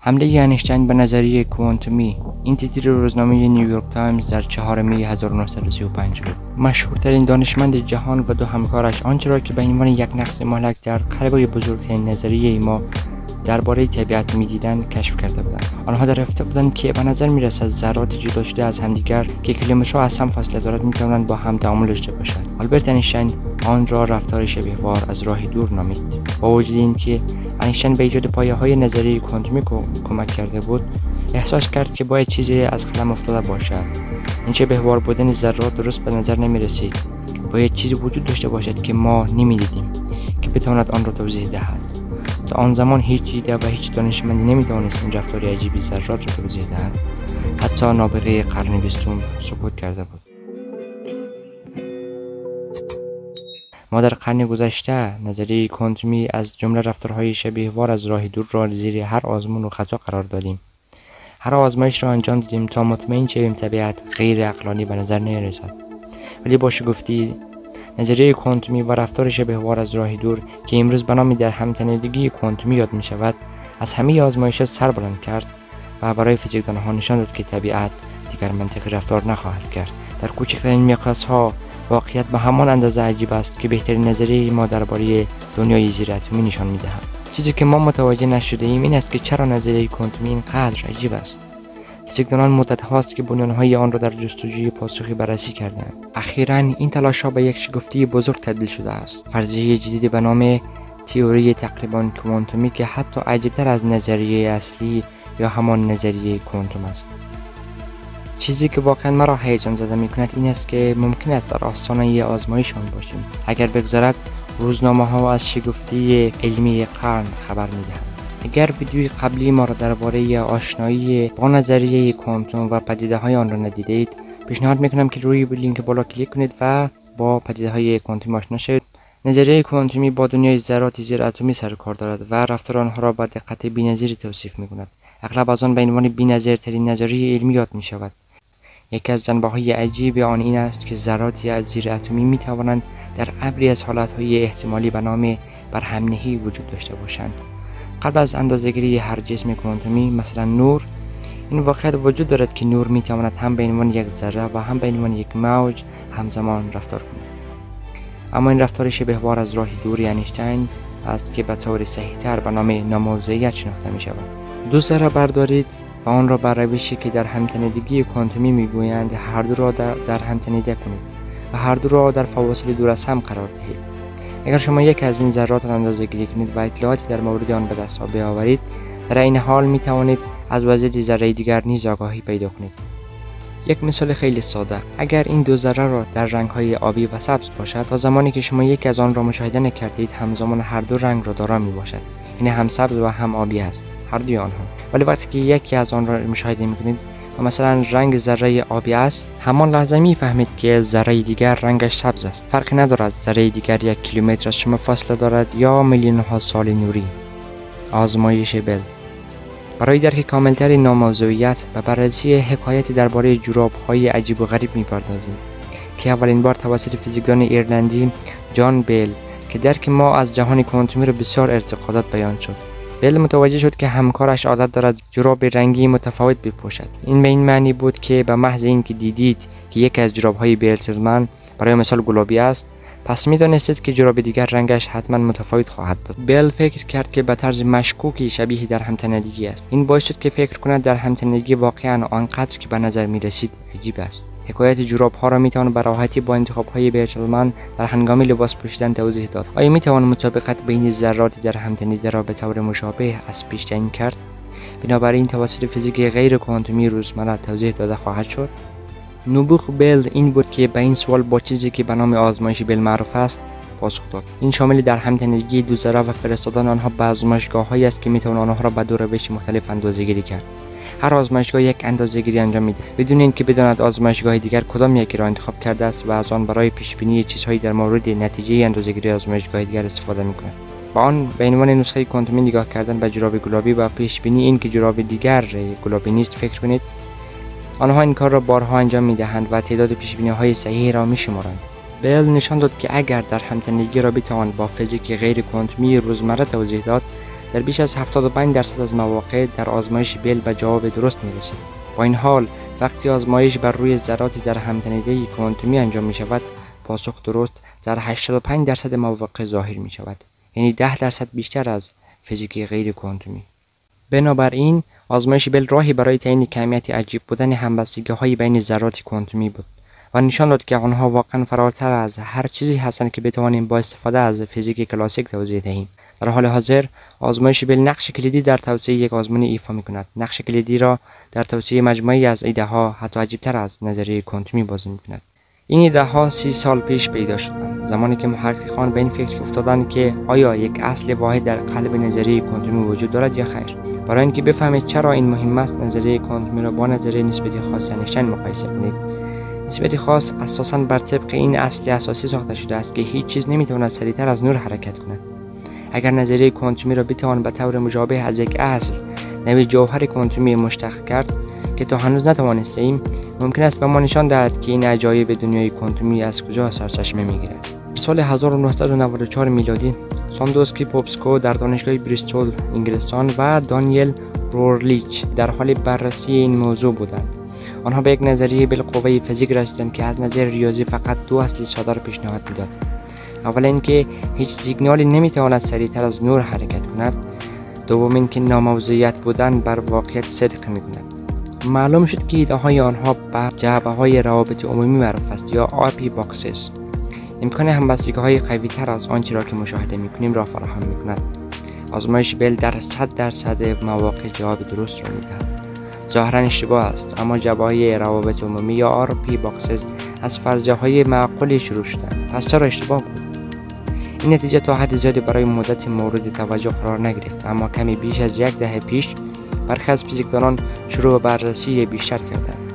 حمله اینشتین به نظریه کوانتومی. این تیتر روزنامه نیویورک تایمز در 4 می 1935 بود. مشهورترین دانشمند جهان و دو همکارش آنچه را که به عنوان یک نقص مهلک در قلبه بزرگترین نظریه ما درباره طبیعت می‌دیدند کشف کرده بودند. آنها دریافته بودند که به نظر می‌رسد ذرات جدا شده از همدیگر که کیلومترها از هم فاصله دارند می‌توانند با هم تعامل داشته باشند. آلبرت اینشتین آن را رفتار شبیه‌وار از راه دور نامید. با وجود اینکه اینشتین به ایجاد پایه‌های نظریه کوانتومی کمک کرده بود، احساس کرد که باید چیزی از قلم افتاده باشد. این شبیه‌وار بودن ذرات درست به نظر نمی‌رسید. باید چیزی وجود داشته باشد که ما نمی‌دیدیم که بتواند آن را توضیح دهد. تا آن زمان هیچ ایده و هیچ دانشمندی نمی‌توانست این رفتار عجیبی ذرات را توضیح دهد. حتی نابغه قرن 20 سقوط کرده بود. ما در قرن گذشته نظریه کوانتومی از جمله رفتارهای شبیه‌وار از راه دور را زیر هر آزمون و خطا قرار دادیم. هر آزمایش را انجام دادیم تا مطمئن شویم طبیعت غیر عقلانی به نظر نمی‌رسد. ولی با شگفتی نظریه کوانتومی و رفتار شبیه‌وار از راه دور که امروز به نام در همتنیدگی کوانتومی یاد می شود از همه آزمایشات سر بلند کرد و برای فیزیکدانها نشان داد که طبیعت دیگر منطقی رفتار نخواهد کرد. در کوچکترین مقیاس‌ها واقعیت به همان اندازه عجیب است که بهترین نظریه ما درباره دنیای زیر اتمی نشان می‌دهد. چیزی که ما متوجه نشده ایم این است که چرا نظریه کوانتومی اینقدر عجیب است. فیزیکدانان مدت هاست که بنیان‌های آن را در جستجوی پاسخی بررسی کردند. اخیراً این تلاش‌ها به یک شگفتی بزرگ تبدیل شده است. فرضیه جدیدی به نام تئوری تقریباً کوانتومی که حتی عجیب‌تر از نظریه اصلی یا همان نظریه کوانتوم است. چیزی که واقعاً مرا هیجان زده می‌کند این است که ممکن است در آستانه آزمایش آن باشیم. اگر بگذرد روزنامه‌ها از شگفتی علمی قرن خبر می‌دهند. اگر ویدیوی قبلی ما را درباره آشنایی با نظریه کوانتوم و پدیده‌های آن را ندیدید، پیشنهاد می‌کنم که روی لینک بالا کلیک کنید و با پدیده‌های کوانتوم آشنا شوید. نظریه کوانتومی با دنیای ذرات زیر اتمی سر کار دارد و رفتار آنها را با دقت بی‌نظیری توصیف می‌کند. اغلب از آن به عنوان بی‌نظیرترین نظریه علمی یاد می‌شود. یکی از جنبه‌های عجیب آن این است که ذراتی از زیر اتمی می‌توانند در ابری از حالت‌های احتمالی به نام برهم‌نهی وجود داشته باشند. قبل از اندازه‌گیری هر جسم کوانتومی مثلا نور، این واقعیت وجود دارد که نور می‌تواند هم به عنوان یک ذره و هم به عنوان یک موج همزمان رفتار کند. اما این رفتار شبیه‌وار از راه دور اینشتین است که به طور صحیح‌تر به نام ناموضعیت شناخته می‌شود. دو ذره بردارید و آن را بر روشی که در همتنیدگی کوانتومی می‌گویند هر دو را در هم تنیده کنید و هر دو را در فواصل دور از هم قرار دهید. اگر شما یک از این ذرات را اندازه‌گیری کنید و اطلاعاتی در مورد آن به دست بیاورید، در این حال می‌توانید از وضعیت ذره دیگر نیز آگاهی پیدا کنید. یک مثال خیلی ساده: اگر این دو ذره را در رنگ‌های آبی و سبز باشد، تا زمانی که شما یک از آن را مشاهده نکردید، همزمان هر دو رنگ را دارا میباشد. یعنی هم سبز و هم آبی است، هر دوی آنها. ولی وقتی که یکی از آن را مشاهده می‌کنید و مثلا رنگ ذره آبی است، همان لحظه می‌فهمید که ذره دیگر رنگش سبز است. فرقی ندارد ذره دیگر 1 کیلومتر از شما فاصله دارد یا میلیون‌ها سال نوری. آزمایش بل. برای درک کاملتر ناموضوعیت و بررسی حکایتی درباره جوراب‌های عجیب و غریب می‌پردازیم که اولین بار توسط فیزیکدان ایرلندی جان بیل که درک ما از جهان کوانتومی را بسیار ارتقادات بیان شد. بیل متوجه شد که همکارش عادت دارد جوراب رنگی متفاوت بپوشد. این به این معنی بود که به محض اینکه دیدید که یکی از جوراب‌های بیلتزمن برای مثال گلابی است، پس می‌دانستید که جوراب دیگر رنگش حتما متفاوت خواهد بود. بیل فکر کرد که به طرز مشکوکی شبیه در همتنیدگی است. این باعث شد که فکر کند در همتنیدگی واقعاً آنقدر که به نظر می‌رسید عجیب است. حکایت جوراب‌ها را می‌توان به راحتی با انتخاب‌های بیلتزمن در هنگام لباس پوشیدن توضیح داد. آیا می‌توان مطابقت بین ذرات در همتنیده را به طور مشابه از پیش تعیین کرد؟ بنابراین توسط فیزیک غیر کوانتومی روزمره توضیح داده خواهد شد. نبوغ بیل این بود که به این سوال با چیزی که به نام آزمایش بیل معروف است پاسخ داد. این شامل در همتنیدگی دو ذره و فرستادن آنها به آزمایشگاه‌هایی است که می‌توان آنها را به دو روش مختلف اندازه‌گیری کرد. هر آزمایشگاه یک اندازه‌گیری انجام می‌دهد بدون اینکه بداند آزمایشگاه دیگر کدام یکی را انتخاب کرده است و از آن برای پیش‌بینی چیزهایی در مورد نتیجه اندازه‌گیری آزمایشگاه دیگر استفاده می‌کند. با آن به عنوان نسخه کوانتومی نگاه کردن به جوراب گلابی و پیش‌بینی اینکه جوراب دیگر گلابی نیست فکر کنید. آنها این کار را بارها انجام می‌دهند و تعداد پیش‌بینی‌های صحیح را می‌شمارند. بیل نشان داد که اگر در همتنیدگی را بتوان با فیزیک غیر کوانتومی روزمره توضیح داد، در بیش از 75% از مواقع در آزمایش بیل به جواب درست می‌رسید. با این حال وقتی آزمایش بر روی ذراتی در همتنیده کوانتومی انجام می‌شود، پاسخ درست در 85% مواقع ظاهر می‌شود، یعنی 10% بیشتر از فیزیک غیر کوانتومی. بنابراین آزمایش بیل راهی برای تعیین کمیت عجیب بودن همبستگی‌های بین ذرات کوانتومی بود و نشان داد که آنها واقعا فراتر از هر چیزی هستند که بتوانیم با استفاده از فیزیک کلاسیک توضیح دهیم. در حال حاضر آزمایش بیل نقش کلیدی در توسعه یک آزمون ایفا می‌کند. نقش کلیدی را در توسعه مجموعه‌ای از ایده‌ها حتی عجیب‌تر از نظریه کوانتومی بازی می‌کند. این ایده‌ها 30 سال پیش پیدا شدند، زمانی که محققان به این فکر افتادند که آیا یک اصل واحد در قلب نظریه کوانتومی وجود دارد یا خیر. برای اینکه بفهمید چرا این مهم است، نظریه کوانتومی را با نظریه نسبیت خاص اینشتین مقایسه کنید. نسبیت خاص اساساً بر طبق این اصل اساسی ساخته شده است که هیچ چیز نمی‌تواند سریعتر از نور حرکت کند. اگر نظریه کوانتومی را بتوان به طور مشابه از یک اصل نوع جوهر کوانتومی مشتق کرد که تا هنوز نتوانسته‌ایم، ممکن است به ما نشان دهد که این عجایب دنیای کوانتومی از کجا سرچشمه می‌گیرد. سال 1994 میلادی ساندوسکی پوپسکو در دانشگاه بریستول انگلستان و دانیل رورلیچ در حال بررسی این موضوع بودند. آنها به یک نظریه بالقوه فیزیک رسیدند که از نظر ریاضی فقط دو اصل ساده را پیشنهاد می‌داد. اول اینکه هیچ سیگنالی نمی‌تواند سریعتر از نور حرکت کند. دوم اینکه ناموضوعیت بودن بر واقعیت صدق می‌کند. معلوم شد که ایده‌های آنها به جعبه‌های روابط عمومی معروف است یا RP boxes. امکان همبستگی‌های قوی‌تر از آنچه را که مشاهده می‌کنیم را فراهم می‌کند. آزمایش بیل در 100% مواقع جواب درست را می‌دهد. ظاهراً اشتباه است، اما جعبه‌های روابط عمومی یا RP boxes از فرضیه‌های معقولی شروع شدند. پس چرا اشتباه بود؟ این نتیجه تا حد زیادی برای مدت مورد توجه قرار نگرفت، اما کمی بیش از یک دهه پیش برخی از فیزیکدانان شروع به بررسی بیشتر کردند.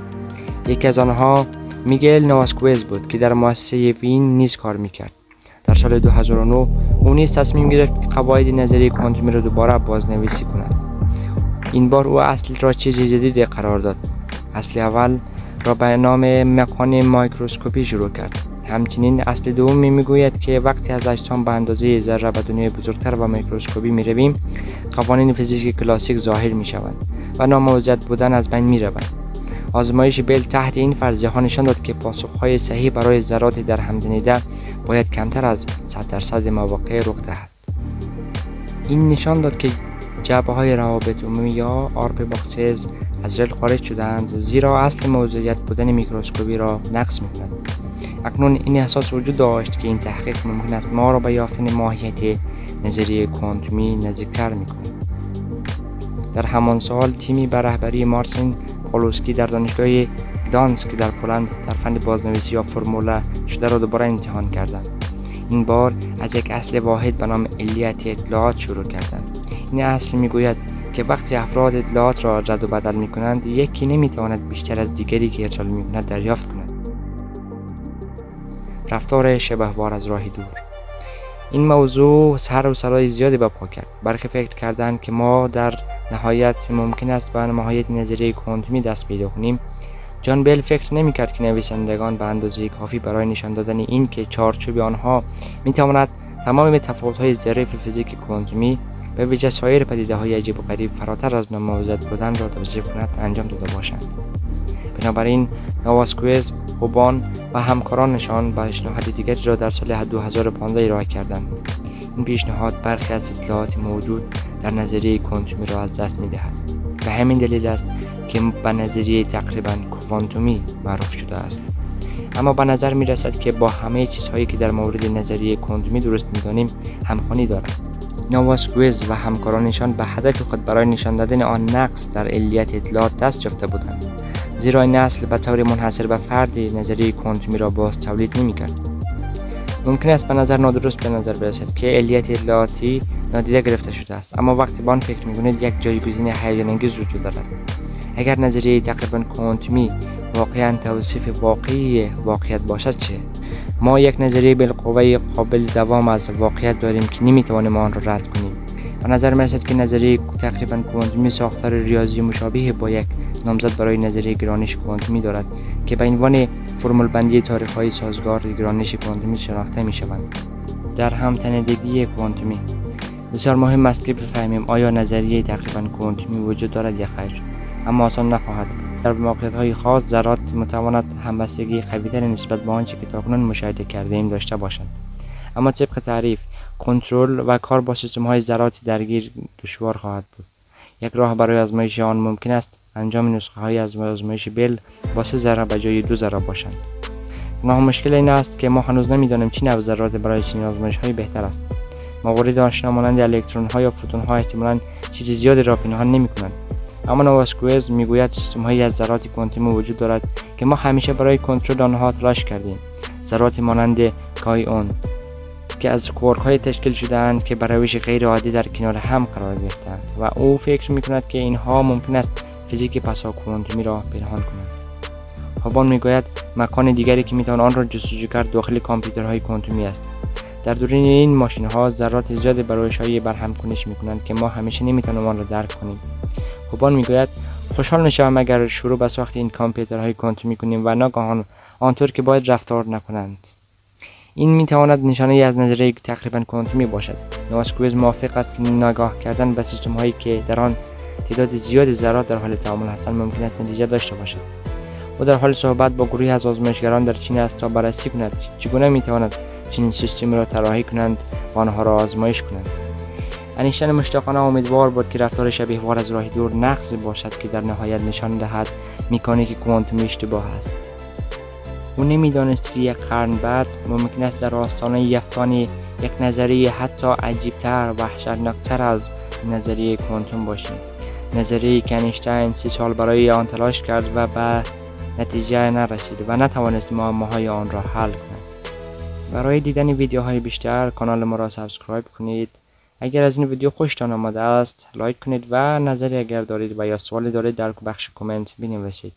یکی از آنها میگل نواسکوئز بود که در مؤسسه وین نیز کار میکرد. در سال 2009 او نیز تصمیم گرفت که قواعد نظریه کوانتومی را دوباره بازنویسی کند. این بار او اصل را چیزی جدید قرار داد. اصل اول را به نام مکان مایکروسکوپی شروع کرد. همچنین اصل دوم میگوید که وقتی از اجسام به اندازه ذره به دنیای بزرگتر و میکروسکوپی میرویم، قوانین فیزیک کلاسیک ظاهر میشوند و ناموضوعیت بودن از بین میرود. آزمایش بیل تحت این فرضیه ها نشان داد که پاسخهای صحیح برای ذرات در همتنیده باید کمتر از 100% مواقع رخ دهد. این نشان داد که جعبه‌های روابط عمومی یا RP boxes از ریل خارج شدند، زیرا اصل موضوعیت بودن میکروسکوپی را نقض می‌کند. اکنون این احساس وجود داشت که این تحقیق ممکن است ما را به یافتن ماهیت نظریه کوانتومی نزدیکتر می‌کند. در همان سال تیمی به رهبری مارسین پولوسکی در دانشگاه گدانسک در پولند در فن بازنویسی یا فرمول شده را دوباره امتحان کردند. این بار از یک اصل واحد به نام علیت اطلاعات شروع کردند. این اصل میگوید که وقتی افراد اطلاعات را رد و بدل می‌کنند، یکی نمی‌تواند بیشتر از دیگری که ارسال می‌کند دریافت کند. رفتار شبهوار از راه دور. این موضوع سر و صدای زیادی به پا کرد. برخی فکر کردند که ما در نهایت ممکن است به ماهیت نظریه کوانتومی دست پیدا کنیم. جان بیل فکر نمی‌کرد که نویسندگان به اندازه کافی برای نشان دادن این که چارچوب آنها می‌تواند تمام تفاوت‌های ظریف فیزیک کوانتومی به ویژه سایر پدیده‌های عجیب و غریب فراتر از ناموضوعیت بودن را توصیف کند انجام داده باشند. بنابراین نواسکوئز، هوبان و همکارانشان پیشنهاد دیگری را در سال 2015 ارائه کردند. این پیشنهاد برخی از اطلاعات موجود در نظریه کوانتومی را از دست می‌دهد. به همین دلیل است که به نظریه تقریباً کوانتومی معروف شده است. اما به نظر می‌رسد که با همه چیزهایی که در مورد نظریه کوانتومی درست می‌دانیم همخوانی دارد. نواسکوئز و همکارانشان به هدف خود برای نشان دادن آن نقص در علیت اطلاعات دست یافته بودند، زیرا این اصل به طور منحصر به فرد نظریه کوانتومی را باز تولید نمی‌کرد. ممکن است به نظر نادرست به نظر برسد که علیت اطلاعاتی نادیده گرفته شده است، اما وقتی به آن فکر می‌کنید یک جایگزین هیجان‌انگیز وجود دارد. اگر نظریه تقریباً کوانتومی واقعاً توصیف واقعی واقعیت باشد چه؟ ما یک نظریه بالقوه قابل دوام از واقعیت داریم که نمی‌توانیم آن را رد کنیم. به نظر می‌رسد که نظریه تقریباً کوانتومی ساختار ریاضی مشابه با یک نامزد برای نظریه گرانش کوانتومی دارد که به عنوان فرمول بندی تاریخ‌های سازگار گرانش کوانتومی شناخته می‌شوند. در همتنیدگی کوانتومی بسیار مهم است که بفهمیم آیا نظریه تقریبا کوانتومی وجود دارد یا خیر، اما آسان نخواهد. در موقعیت‌های خاص ذرات می‌تواند همبستگی قوی‌تری نسبت به آنچه که تاکنون مشاهده کرده‌ایم داشته باشند، اما طبق تعریف کنترل و کار با سیستم‌های ذراتی درگیر دشوار خواهد بود. یک راه برای آزمایش آن ممکن است انجام نسخه‌های از آزمایش بیل با 3 ذره به جای 2 ذره باشند. تنها مشکل این است که ما هنوز نمی‌دانیم چه نوع ذرات برای چنین آزمایش‌هایی بهتر است. موارد آشنا مانند الکترون‌ها یا فوتون‌ها احتمالاً چیز زیادی را پنهان نمی‌کنند. اما نواسکوئز میگوید سیستم‌هایی از ذرات کوانتومی وجود دارد که ما همیشه برای کنترل آنها تلاش کردیم. ذرات مانند کایون که از کوارک‌های تشکیل شده‌اند که بر روش غیر عادی در کنار هم قرار گرفتند و او فکر می‌کند که اینها ممکن است فیزیک پسا کوانتومی را پنهان کنند. هابان میگوید مکان دیگری که میتوان آن را جستجو کرد داخل کامپیوترهای کوانتومی است. در دوران این ماشین‌ها ذرات زیادی برای شایع برهم کنش می‌کنند که ما همیشه نمی‌توانیم آن را درک کنیم. هابان میگوید خوشحال می‌شوم اگر شروع به ساخت این کامپیوترهای کوانتومی کنیم و ناگهان آنطور که باید رفتار نکنند. این میتواند نشانه از نظریه تقریبا کوانتومی باشد. نواسکوئز موافق است که نگاه کردن به سیستم‌هایی که در آن تعداد زیاد ذرات در حال تعامل هستند ممکن است نتیجه داشته باشد. او در حال صحبت با گروهی از آزمایشگران در چین است تا بررسی کند چگونه میتواند چنین سیستمی را طراحی کنند و آنها را آزمایش کنند. انیشتین مشتاقانه امیدوار بود که رفتار شبیه‌وار از راه دور نقصی باشد که در نهایت نشان دهد مکانیک کوانتومی اشتباه است. او نمیدانست که یک قرن بعد ممکن است در آستانه یافتن یک نظریه حتی عجیبتر و وحشتناکتر از نظریه کوانتوم باشیم. نظریه‌ای که انیشتین 30 سال برای آن تلاش کرد و به نتیجه نرسید و نتوانست معماهای آن را حل کند. برای دیدن ویدیوهای بیشتر کانال ما را سابسکرایب کنید. اگر از این ویدیو خوشتان آمده است لایک کنید و نظری اگر دارید و یا سوالی دارید در بخش کامنت بنویسید.